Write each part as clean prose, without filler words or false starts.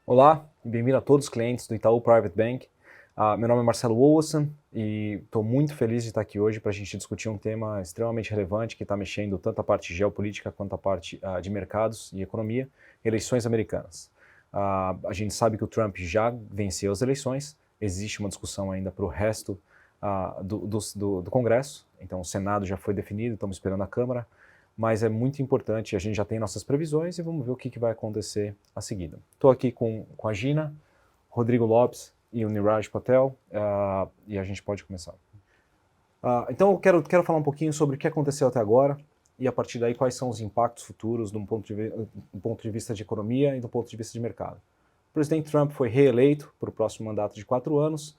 Olá, bem-vindo a todos os clientes do Itaú Private Bank. Meu nome é Marcelo Wollasson e estou muito feliz de estar aqui hoje para a gente discutir um tema extremamente relevante que está mexendo tanto a parte geopolítica quanto a parte de mercados e economia, eleições americanas. A gente sabe que o Trump já venceu as eleições, existe uma discussão ainda para o resto do Congresso, então o Senado já foi definido, estamos esperando a Câmara, mas é muito importante, a gente já tem nossas previsões e vamos ver o que vai acontecer a seguida. Estou aqui com a Gina, Rodrigo Lopes e o Niraj Patel, e a gente pode começar. Então eu quero falar um pouquinho sobre o que aconteceu até agora e a partir daí quais são os impactos futuros do ponto de vista de economia e do ponto de vista de mercado. O presidente Trump foi reeleito para o próximo mandato de 4 anos,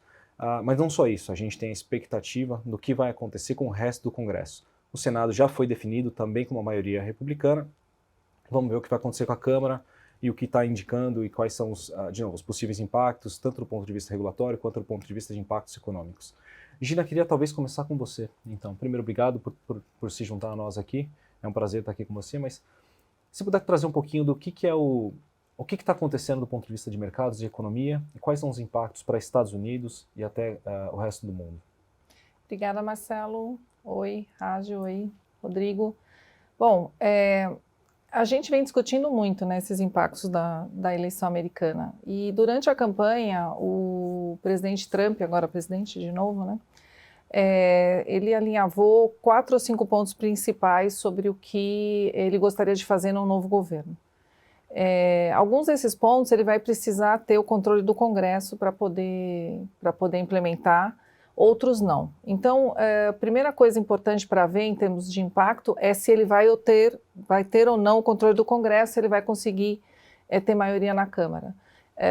mas não só isso, a gente tem a expectativa do que vai acontecer com o resto do Congresso. O Senado já foi definido também com uma maioria republicana. Vamos ver o que vai acontecer com a Câmara e o que está indicando e quais são os possíveis impactos, tanto do ponto de vista regulatório quanto do ponto de vista de impactos econômicos. Gina, queria talvez começar com você. Então, primeiro, obrigado por se juntar a nós aqui. É um prazer estar aqui com você, mas se puder trazer um pouquinho do que é o que está acontecendo do ponto de vista de mercados, de economia, e quais são os impactos para Estados Unidos e até o resto do mundo. Obrigada, Marcelo. Oi, Rádio. Oi, Rodrigo. Bom, a gente vem discutindo muito, né, esses impactos da eleição americana. E durante a campanha, o presidente Trump, agora presidente de novo, né, ele alinhavou 4 ou 5 pontos principais sobre o que ele gostaria de fazer no novo governo. Alguns desses pontos ele vai precisar ter o controle do Congresso para poder implementar, outros não. Então, a primeira coisa importante para ver em termos de impacto é se ele vai ter ou não o controle do Congresso, se ele vai conseguir ter maioria na Câmara.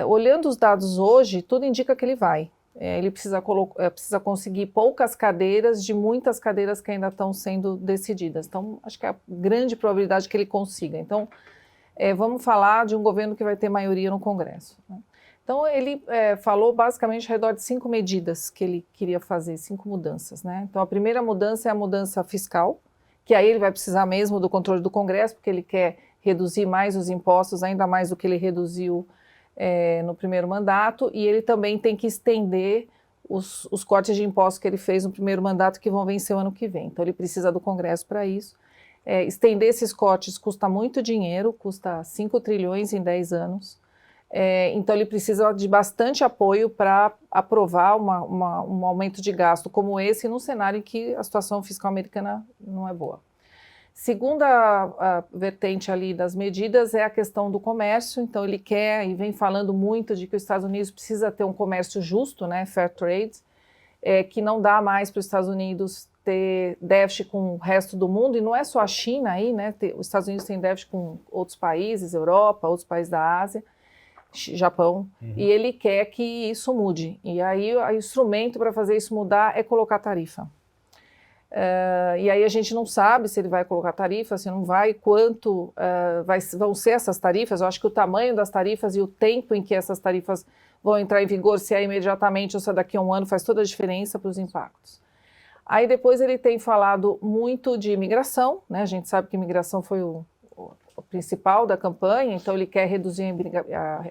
Olhando os dados hoje, tudo indica que ele vai. Ele precisa conseguir poucas cadeiras de muitas cadeiras que ainda estão sendo decididas. Então, acho que é a grande probabilidade que ele consiga. Então, vamos falar de um governo que vai ter maioria no Congresso, né? Então, ele falou basicamente ao redor de 5 medidas que ele queria fazer, 5 mudanças, né? Então, a primeira mudança é a mudança fiscal, que aí ele vai precisar mesmo do controle do Congresso, porque ele quer reduzir mais os impostos, ainda mais do que ele reduziu no primeiro mandato, e ele também tem que estender os cortes de impostos que ele fez no primeiro mandato, que vão vencer o ano que vem. Então, ele precisa do Congresso para isso. Estender esses cortes custa muito dinheiro, custa 5 trilhões em 10 anos. Então ele precisa de bastante apoio para aprovar um aumento de gasto como esse num cenário em que a situação fiscal americana não é boa. Segunda a vertente ali das medidas é a questão do comércio. Então ele quer e vem falando muito de que os Estados Unidos precisa ter um comércio justo, né, fair trade, que não dá mais para os Estados Unidos ter déficit com o resto do mundo, e não é só a China aí, né, os Estados Unidos têm déficit com outros países, Europa, outros países da Ásia, Japão, e ele quer que isso mude. E aí o instrumento para fazer isso mudar é colocar tarifa. E aí a gente não sabe se ele vai colocar tarifa, se não vai, quanto vão ser essas tarifas. Eu acho que o tamanho das tarifas e o tempo em que essas tarifas vão entrar em vigor, se é imediatamente ou se é daqui a um ano, faz toda a diferença para os impactos. Aí depois ele tem falado muito de imigração, né? A gente sabe que imigração foi o principal da campanha, então ele quer reduzir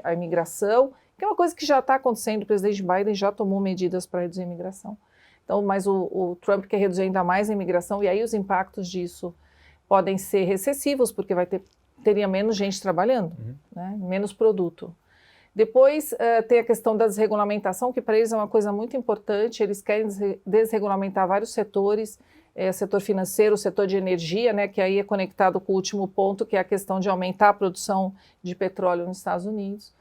a imigração, que é uma coisa que já está acontecendo. O presidente Biden já tomou medidas para reduzir a imigração. Então, mas o Trump quer reduzir ainda mais a imigração, e aí os impactos disso podem ser recessivos, porque teria menos gente trabalhando, né? Menos produto. Depois tem a questão da desregulamentação, que para eles é uma coisa muito importante. Eles querem desregulamentar vários setores, setor financeiro, setor de energia, né, que aí é conectado com o último ponto, que é a questão de aumentar a produção de petróleo nos Estados Unidos.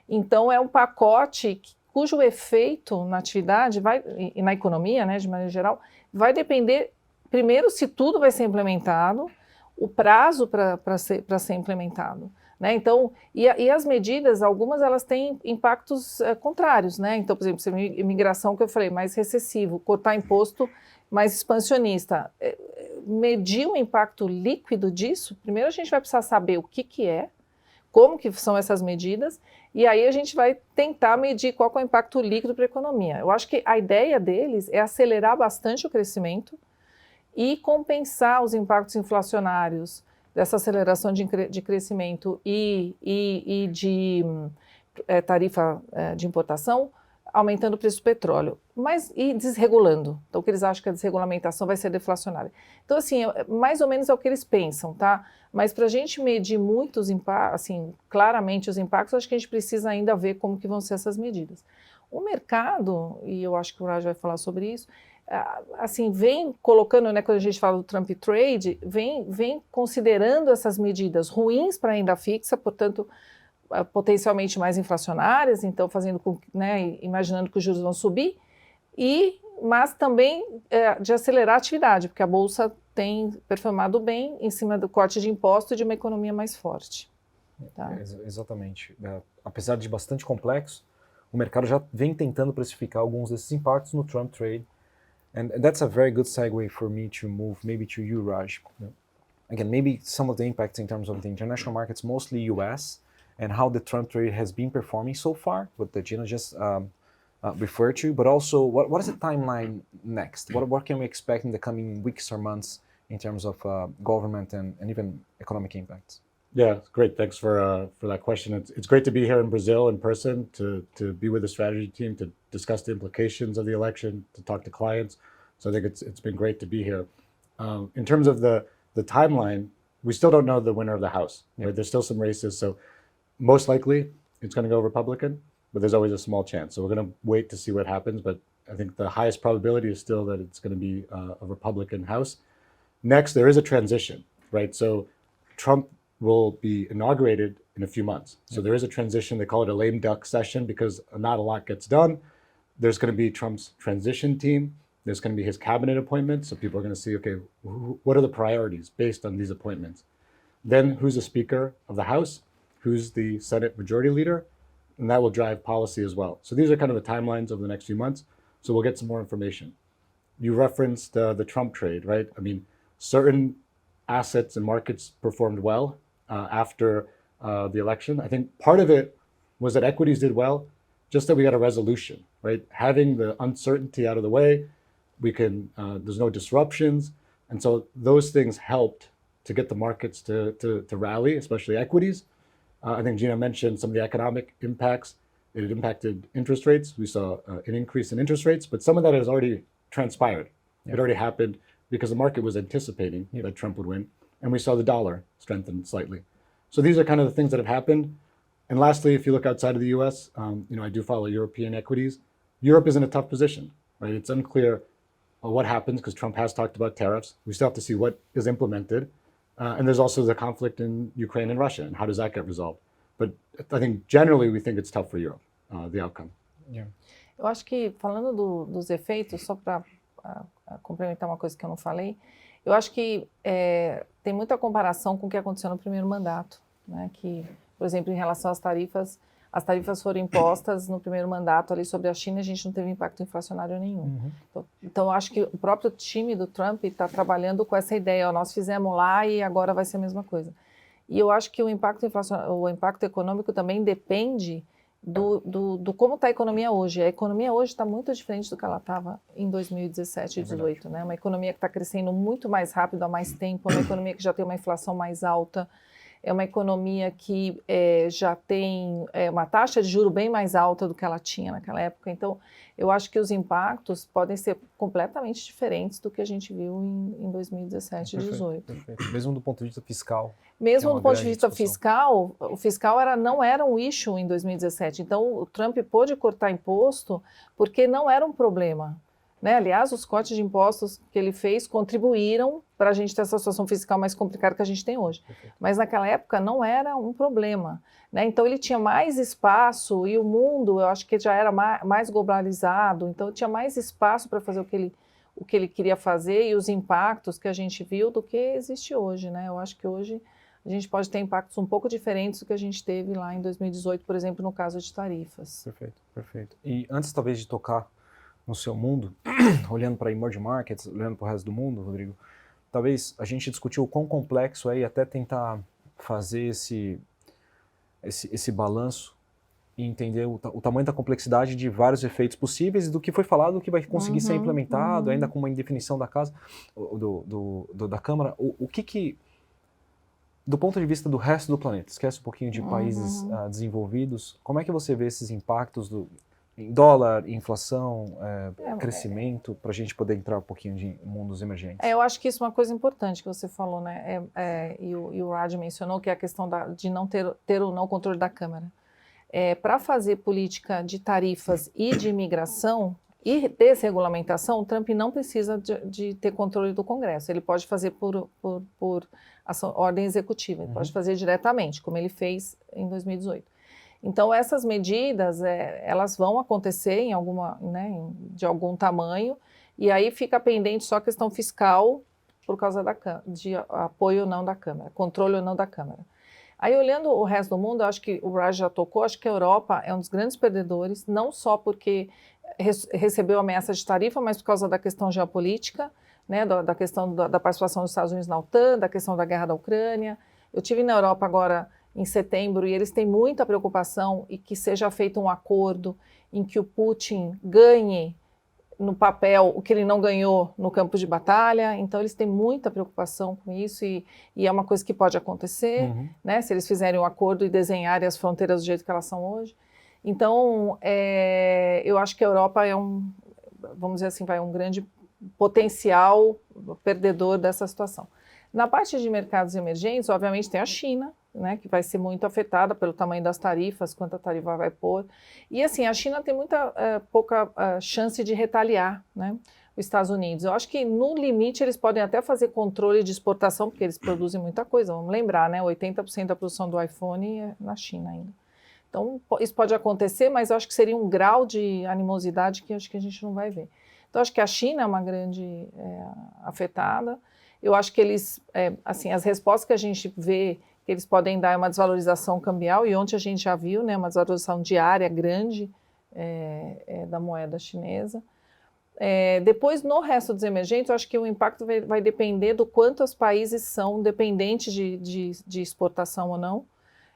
Então é um pacote cujo efeito na atividade e na economia, né, de maneira geral, vai depender, primeiro, se tudo vai ser implementado, o prazo para ser implementado, né? Então, e as medidas, algumas elas têm impactos contrários, né? Então, por exemplo, imigração, que eu falei, mais recessivo, cortar imposto mais expansionista. Medir o impacto líquido disso, primeiro a gente vai precisar saber o que é, como que são essas medidas, e aí a gente vai tentar medir qual que é o impacto líquido para a economia. Eu acho que a ideia deles é acelerar bastante o crescimento e compensar os impactos inflacionários dessa aceleração de crescimento e de tarifa de importação, aumentando o preço do petróleo, mas e desregulando. Então, o que eles acham que a desregulamentação vai ser deflacionária. Então, assim, mais ou menos é o que eles pensam, tá? Mas para a gente medir muitos impactos, assim, claramente os impactos, acho que a gente precisa ainda ver como que vão ser essas medidas. O mercado, e eu acho que o Raj vai falar sobre isso, assim, vem colocando, né, quando a gente fala do Trump Trade, vem considerando essas medidas ruins para a renda fixa, portanto, potencialmente mais inflacionárias, então fazendo com, né, imaginando que os juros vão subir, mas também de acelerar a atividade, porque a Bolsa tem performado bem em cima do corte de imposto e de uma economia mais forte. Tá? Exatamente. Apesar de bastante complexo, o mercado já vem tentando precificar alguns desses impactos no Trump Trade. And that's a very good segue for me to move maybe to you, Raj. Again, maybe some of the impacts in terms of the international markets, mostly US, and how the Trump trade has been performing so far, what the Gina just referred to, but also what is the timeline next? What can we expect in the coming weeks or months in terms of government and even economic impacts? Yeah, great. Thanks for that question. It's great to be here in Brazil in person, to be with the strategy team, to discuss the implications of the election, to talk to clients. So I think it's been great to be here. In terms of the timeline, we still don't know the winner of the House. Yeah. Right? There's still some races, so most likely it's going to go Republican, but there's always a small chance. So we're going to wait to see what happens, but I think the highest probability is still that it's going to be a Republican House. Next, there is a transition, right? So Trump will be inaugurated in a few months. So there is a transition. They call it a lame duck session because not a lot gets done. There's going to be Trump's transition team. There's going to be his cabinet appointments. So people are going to see, okay, what are the priorities based on these appointments? Then who's the Speaker of the House? Who's the Senate Majority Leader? And that will drive policy as well. So these are kind of the timelines over the next few months. So we'll get some more information. You referenced the Trump trade, right? I mean, certain assets and markets performed well after the election. I think part of it was that equities did well, just that we got a resolution, right? Having the uncertainty out of the way, we can, there's no disruptions. And so those things helped to get the markets to rally, especially equities. I think Gina mentioned some of the economic impacts. It impacted interest rates. We saw an increase in interest rates, but some of that has already transpired. It already happened because the market was anticipating that Trump would win. And we saw the dollar strengthen slightly. So these are kind of the things that have happened. And lastly, if you look outside of the US, I do follow European equities. Europe is in a tough position, right? It's unclear what happens because Trump has talked about tariffs. We still have to see what is implemented. And there's also the conflict in Ukraine and Russia, and how does that get resolved? But I think generally we think it's tough for Europe, the outcome. Yeah. Eu acho que, falando dos efeitos, só para complementar uma coisa que eu não falei, eu acho que tem muita comparação com o que aconteceu no primeiro mandato, né? Que, por exemplo, em relação às tarifas foram impostas no primeiro mandato ali sobre a China, a gente não teve impacto inflacionário nenhum. Uhum. Então, eu acho que o próprio time do Trump está trabalhando com essa ideia, ó, nós fizemos lá e agora vai ser a mesma coisa. E eu acho que o impacto econômico também depende do como está a economia hoje. A economia hoje está muito diferente do que ela estava em 2017 e 2018. Né? Uma economia que está crescendo muito mais rápido há mais tempo, uma economia que já tem uma inflação mais alta, é uma economia que já tem uma taxa de juros bem mais alta do que ela tinha naquela época. Então, eu acho que os impactos podem ser completamente diferentes do que a gente viu em 2017 e 2018. Perfeito. Mesmo do ponto de vista fiscal. Mesmo do ponto de vista fiscal, o fiscal não era um issue em 2017. Então, o Trump pôde cortar imposto porque não era um problema. Né? Aliás, os cortes de impostos que ele fez contribuíram para a gente ter essa situação fiscal mais complicada que a gente tem hoje. Perfeito. Mas naquela época não era um problema. Né? Então ele tinha mais espaço e o mundo, eu acho que já era mais globalizado, então tinha mais espaço para fazer o que ele queria fazer e os impactos que a gente viu do que existe hoje. Né? Eu acho que hoje a gente pode ter impactos um pouco diferentes do que a gente teve lá em 2018, por exemplo, no caso de tarifas. Perfeito, perfeito. E antes talvez de tocar no seu mundo, olhando para emerging markets, olhando para o resto do mundo, Rodrigo, talvez a gente discutiu o quão complexo é e até tentar fazer esse balanço e entender o tamanho da complexidade de vários efeitos possíveis e do que foi falado, do que vai conseguir ser implementado, ainda com uma indefinição da casa, da Câmara. O que, do ponto de vista do resto do planeta, esquece um pouquinho de países desenvolvidos, como é que você vê esses impactos em dólar, inflação, crescimento, para a gente poder entrar um pouquinho de mundos emergentes? Eu acho que isso é uma coisa importante que você falou, né? E o Raj mencionou, que é a questão de não ter ou não controle da Câmara. Para fazer política de tarifas e de imigração e desregulamentação, o Trump não precisa de ter controle do Congresso. Ele pode fazer por ordem executiva, ele pode fazer diretamente, como ele fez em 2018. Então, essas medidas, elas vão acontecer em de algum tamanho, e aí fica pendente só a questão fiscal por causa de apoio ou não da Câmara, controle ou não da Câmara. Aí, olhando o resto do mundo, eu acho que o Raj já tocou, acho que a Europa é um dos grandes perdedores, não só porque recebeu ameaça de tarifa, mas por causa da questão geopolítica, né, da questão da participação dos Estados Unidos na OTAN, da questão da guerra da Ucrânia. Eu estive na Europa agora em setembro e eles têm muita preocupação e que seja feito um acordo em que o Putin ganhe no papel o que ele não ganhou no campo de batalha. Então eles têm muita preocupação com isso e é uma coisa que pode acontecer, né, se eles fizerem um acordo e desenharem as fronteiras do jeito que elas são hoje. Então eu acho que a Europa vamos dizer assim, um grande potencial perdedor dessa situação. Na parte de mercados emergentes, obviamente tem a China, né, que vai ser muito afetada pelo tamanho das tarifas, quanto a tarifa vai pôr. E assim, a China tem pouca chance de retaliar, né, os Estados Unidos. Eu acho que no limite eles podem até fazer controle de exportação, porque eles produzem muita coisa. Vamos lembrar, né, 80% da produção do iPhone é na China ainda. Então isso pode acontecer, mas eu acho que seria um grau de animosidade que acho que a gente não vai ver. Então acho que a China é uma grande afetada. Eu acho que eles, assim, as respostas que a gente vê que eles podem dar é uma desvalorização cambial, e ontem a gente já viu, né, uma desvalorização diária grande da moeda chinesa. Depois, no resto dos emergentes, eu acho que o impacto vai depender do quanto os países são dependentes de exportação ou não,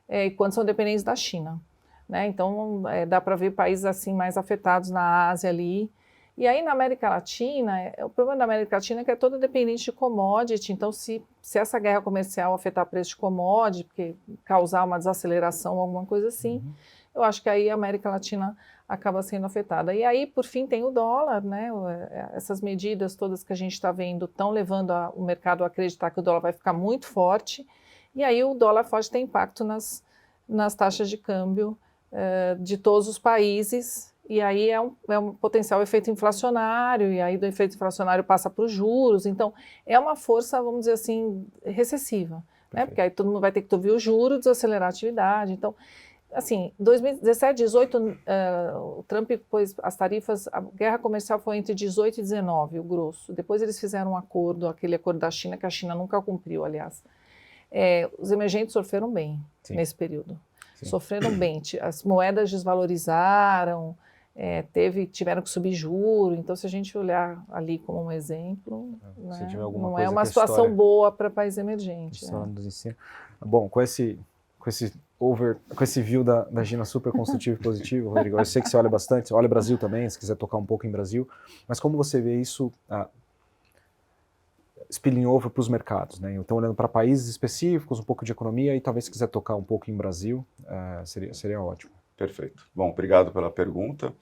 e quanto são dependentes da China, né? Então, dá para ver países assim mais afetados na Ásia ali. E aí, na América Latina, o problema da América Latina é que é toda dependente de commodity. Então, se essa guerra comercial afetar o preço de commodity, porque causar uma desaceleração, alguma coisa assim, eu acho que aí a América Latina acaba sendo afetada. E aí, por fim, tem o dólar, né? Essas medidas todas que a gente está vendo estão levando o mercado a acreditar que o dólar vai ficar muito forte. E aí o dólar pode ter impacto nas taxas de câmbio de todos os países. E aí é um potencial efeito inflacionário, e aí do efeito inflacionário passa para os juros. Então, é uma força, vamos dizer assim, recessiva, né? Porque aí todo mundo vai ter que ouvir o juro, desacelerar a atividade. Então, assim, 2017, 2018, o Trump pôs as tarifas, a guerra comercial foi entre 18 e 19, o grosso. Depois eles fizeram um acordo, aquele acordo da China, que a China nunca cumpriu, aliás. Os emergentes sofreram bem nesse período. Sim. Sofreram bem. As moedas desvalorizaram, tiveram que subir juro. Então, se a gente olhar ali como um exemplo, né, não é uma situação boa para país emergente. Bom, com esse view da Gina super construtivo e positivo, Rodrigo, eu sei que você olha bastante, olha Brasil também, se quiser tocar um pouco em Brasil, mas como você vê isso spilling over para os mercados, né? Então, olhando para países específicos, um pouco de economia, e talvez se quiser tocar um pouco em Brasil, seria ótimo. Perfeito. Bom, obrigado pela pergunta.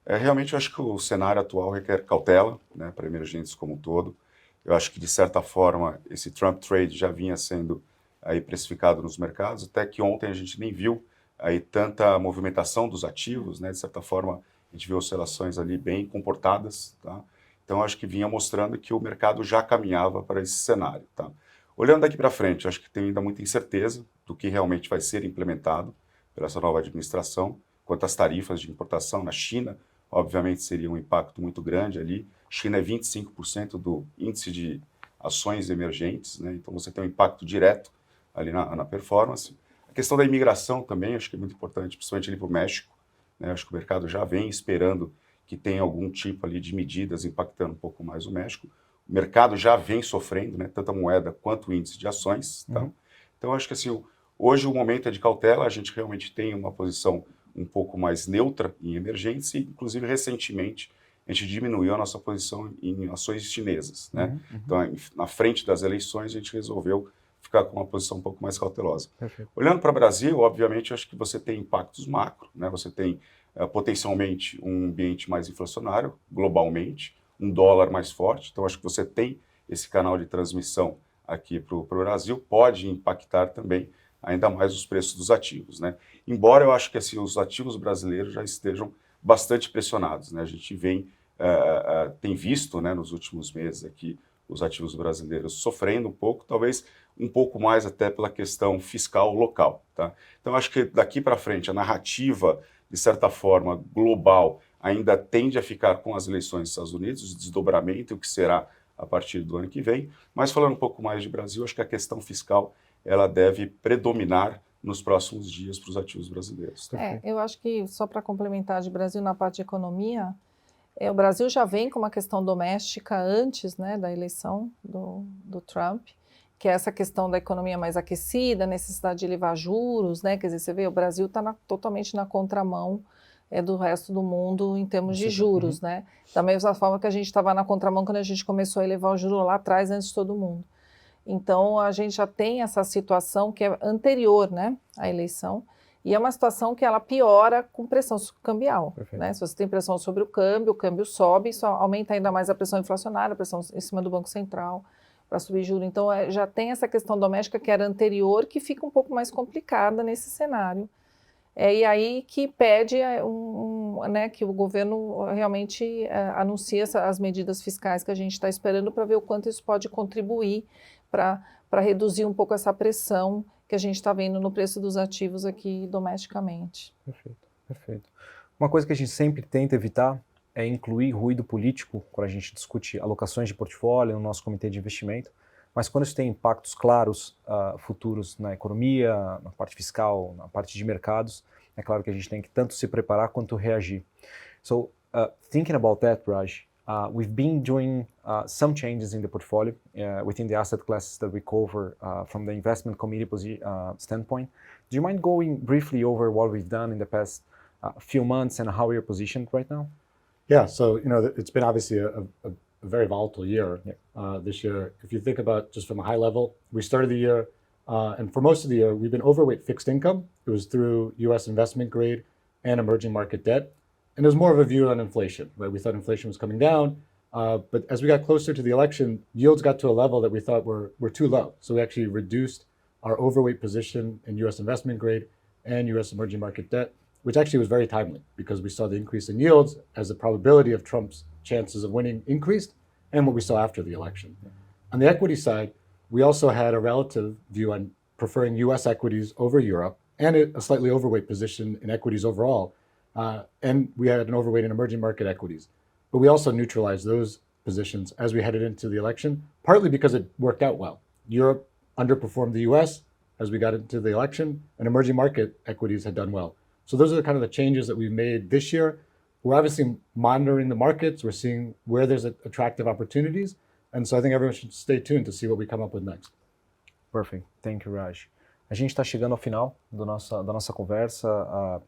Realmente, eu acho que o cenário atual requer cautela, né, para emergentes como um todo. Eu acho que, de certa forma, esse Trump Trade já vinha sendo aí precificado nos mercados, até que ontem a gente nem viu aí tanta movimentação dos ativos, né? De certa forma, a gente viu oscilações ali bem comportadas, tá? Então, acho que vinha mostrando que o mercado já caminhava para esse cenário, tá? Olhando daqui para frente, acho que tem ainda muita incerteza do que realmente vai ser implementado pela essa nova administração, quanto às tarifas de importação na China, obviamente seria um impacto muito grande ali. China é 25% do índice de ações emergentes, né? Então você tem um impacto direto ali na performance. A questão da imigração também, acho que é muito importante, principalmente ali para o México, né? Acho que o mercado já vem esperando que tenha algum tipo ali de medidas impactando um pouco mais o México. O mercado já vem sofrendo, né? Tanto a moeda quanto o índice de ações, tá? Então acho que assim, hoje o momento é de cautela, a gente realmente tem uma posição um pouco mais neutra em emergentes e, inclusive, recentemente, a gente diminuiu a nossa posição em ações chinesas, né? Então, na frente das eleições, a gente resolveu ficar com uma posição um pouco mais cautelosa. Perfeito. Olhando para o Brasil, obviamente, acho que você tem impactos macro, né? Você tem potencialmente um ambiente mais inflacionário, globalmente, um dólar mais forte, então acho que você tem esse canal de transmissão aqui para o Brasil, pode impactar também ainda mais os preços dos ativos, né? Embora eu acho que assim, os ativos brasileiros já estejam bastante pressionados, né? A gente tem visto, né, nos últimos meses aqui os ativos brasileiros sofrendo um pouco, talvez um pouco mais até pela questão fiscal local, tá? Então acho que daqui para frente a narrativa, de certa forma, global, ainda tende a ficar com as eleições dos Estados Unidos, o desdobramento, o que será a partir do ano que vem, mas falando um pouco mais de Brasil, acho que a questão fiscal ela deve predominar nos próximos dias para os ativos brasileiros. Tá? Eu acho que, só para complementar de Brasil na parte de economia, o Brasil já vem com uma questão doméstica antes, né, da eleição do Trump, que é essa questão da economia mais aquecida, a necessidade de elevar juros, né, quer dizer, você vê, o Brasil está totalmente na contramão do resto do mundo em termos de juros, né, da mesma forma que a gente estava na contramão quando a gente começou a elevar o juro lá atrás, antes de todo mundo. Então, a gente já tem essa situação que é anterior, né, à eleição, e é uma situação que ela piora com pressão cambial, né? Se você tem pressão sobre o câmbio sobe, isso aumenta ainda mais a pressão inflacionária, a pressão em cima do Banco Central para subir juros. Então, já tem essa questão doméstica que era anterior, que fica um pouco mais complicada nesse cenário. E aí que pede né, que o governo realmente anuncie as medidas fiscais que a gente está esperando para ver o quanto isso pode contribuir para reduzir um pouco essa pressão que a gente está vendo no preço dos ativos aqui domesticamente. Perfeito, perfeito. Uma coisa que a gente sempre tenta evitar é incluir ruído político quando a gente discute alocações de portfólio no nosso comitê de investimento, mas quando isso tem impactos claros futuros na economia, na parte fiscal, na parte de mercados, é claro que a gente tem que tanto se preparar quanto reagir. So, thinking about that, Raj, we've been doing some changes in the portfolio within the asset classes that we cover from the investment committee standpoint. Do you mind going briefly over what we've done in the past few months and how we're positioned right now? Yeah, so it's been obviously a very volatile year this year. If you think about just from a high level, we started the year, and for most of the year, we've been overweight fixed income. It was through U.S. investment grade and emerging market debt. And there's more of a view on inflation, right? We thought inflation was coming down, but as we got closer to the election, yields got to a level that we thought were too low. So we actually reduced our overweight position in U.S. investment grade and U.S. emerging market debt, which actually was very timely because we saw the increase in yields as the probability of Trump's chances of winning increased and what we saw after the election. On the equity side, we also had a relative view on preferring U.S. equities over Europe and a slightly overweight position in equities overall. And we had an overweight in emerging market equities. But we also neutralized those positions as we headed into the election, partly because it worked out well. Europe underperformed the US as we got into the election, and emerging market equities had done well. So those are kind of the changes that we've made this year. We're obviously monitoring the markets. We're seeing where there's attractive opportunities. And so I think everyone should stay tuned to see what we come up with next. Perfect. Thank you, Raj. A gente está chegando ao final da nossa conversa,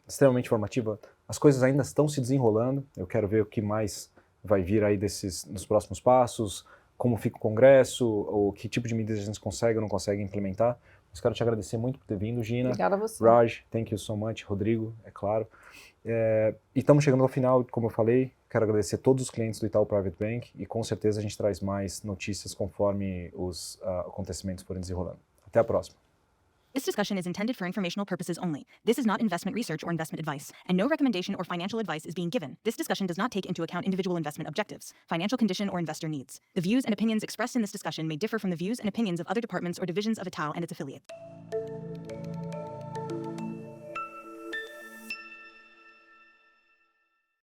extremamente informativa. As coisas ainda estão se desenrolando. Eu quero ver o que mais vai vir aí nos próximos passos, como fica o Congresso, ou que tipo de medidas a gente consegue ou não consegue implementar. Mas quero te agradecer muito por ter vindo, Gina. Obrigada a você. Raj, thank you so much. Rodrigo, é claro. E estamos chegando ao final, como eu falei. Quero agradecer todos os clientes do Itaú Private Bank e com certeza a gente traz mais notícias conforme os acontecimentos forem desenrolando. Até a próxima. This discussion is intended for informational purposes only. This is not investment research or investment advice, and no recommendation or financial advice is being given. This discussion does not take into account individual investment objectives, financial condition, or investor needs. The views and opinions expressed in this discussion may differ from the views and opinions of other departments or divisions of Itaú and its affiliates.